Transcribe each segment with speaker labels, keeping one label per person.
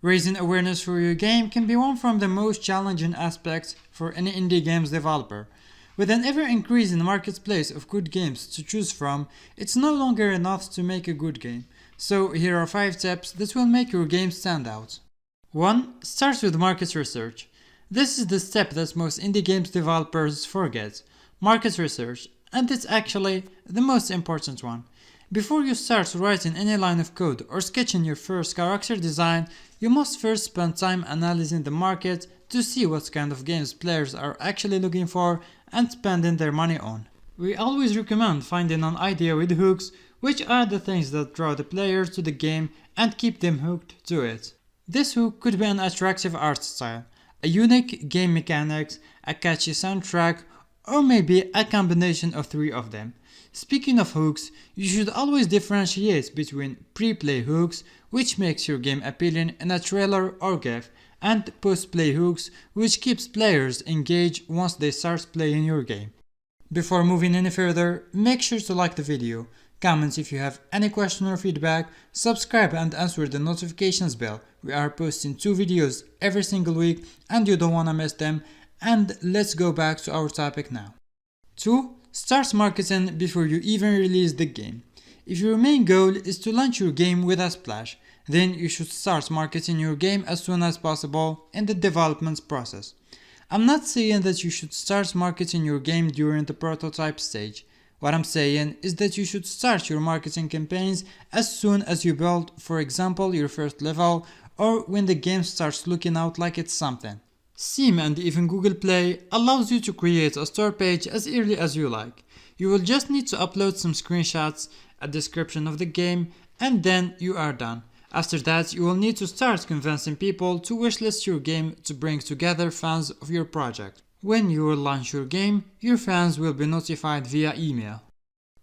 Speaker 1: Raising awareness for your game can be one from the most challenging aspects for any indie games developer. With an ever-increasing marketplace of good games to choose from, it's no longer enough to make a good game. So here are 5 tips that will make your game stand out. 1. Start with market research. This is the step that most indie games developers forget. Market research, and it's actually the most important one. Before you start writing any line of code or sketching your first character design, you must first spend time analyzing the market to see what kind of games players are actually looking for and spending their money on. We always recommend finding an idea with hooks, which are the things that draw the players to the game and keep them hooked to it. This hook could be an attractive art style, a unique game mechanics, a catchy soundtrack, or maybe a combination of 3 of them. Speaking of hooks, you should always differentiate between pre-play hooks, which makes your game appealing in a trailer or GIF, and post-play hooks, which keeps players engaged once they start playing your game. Before moving any further, make sure to like the video, comment if you have any question or feedback, subscribe and answer the notifications bell. We are posting 2 videos every single week and you don't wanna miss them. And let's go back to our topic now. 2. Start marketing before you even release the game. If your main goal is to launch your game with a splash, then you should start marketing your game as soon as possible in the development process. I'm not saying that you should start marketing your game during the prototype stage. What I'm saying is that you should start your marketing campaigns as soon as you build, for example, your first level, or when the game starts looking out like it's something. Steam and even Google Play allows you to create a store page as early as you like. You will just need to upload some screenshots, a description of the game, and then you are done. After that, you will need to start convincing people to wishlist your game to bring together fans of your project. When you will launch your game, your fans will be notified via email.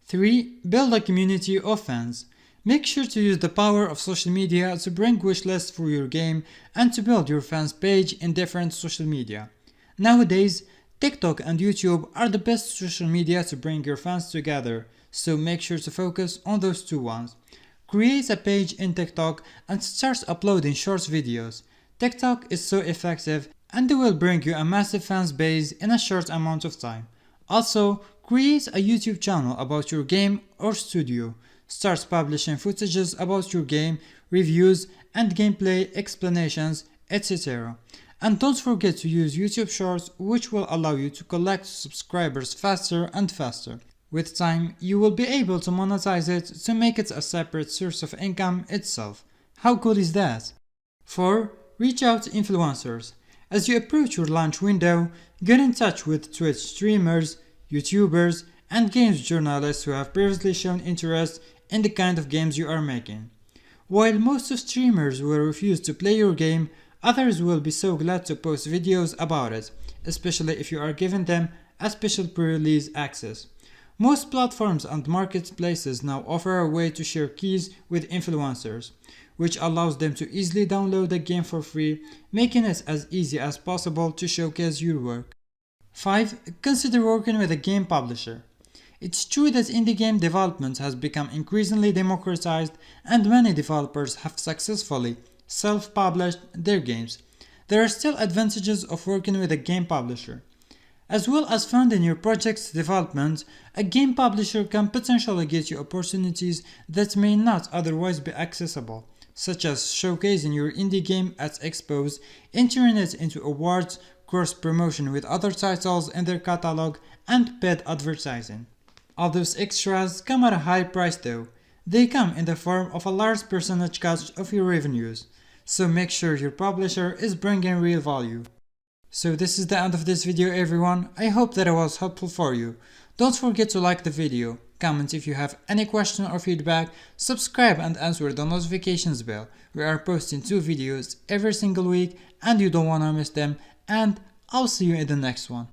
Speaker 1: 3. Build a community of fans. Make sure to use the power of social media to bring wishlists for your game and to build your fans page in different social media. Nowadays, TikTok and YouTube are the best social media to bring your fans together, so make sure to focus on those 2 ones. Create a page in TikTok and start uploading short videos. TikTok is so effective and it will bring you a massive fans base in a short amount of time. Also, create a YouTube channel about your game or studio. Start publishing footages about your game, reviews and gameplay explanations, etc. And don't forget to use YouTube Shorts, which will allow you to collect subscribers faster and faster. With time, you will be able to monetize it to make it a separate source of income itself. How cool is that? 4. Reach out to influencers. As you approach your launch window, get in touch with Twitch streamers, YouTubers, and games journalists who have previously shown interest in the kind of games you are making. While most of streamers will refuse to play your game, others will be so glad to post videos about it, especially if you are giving them a special pre-release access. Most platforms and marketplaces now offer a way to share keys with influencers, which allows them to easily download the game for free, making it as easy as possible to showcase your work. 5. Consider working with a game publisher. It's true that indie game development has become increasingly democratized and many developers have successfully self-published their games. There are still advantages of working with a game publisher. As well as funding your project's development, a game publisher can potentially get you opportunities that may not otherwise be accessible, such as showcasing your indie game at expos, entering it into awards, cross-promotion with other titles in their catalog, and paid advertising. All those extras come at a high price though. They come in the form of a large percentage cut of your revenues, so make sure your publisher is bringing real value. So this is the end of this video everyone. I hope that it was helpful for you. Don't forget to like the video, comment if you have any question or feedback, subscribe and answer the notifications bell. We are posting 2 videos every single week and you don't wanna miss them, and I'll see you in the next one.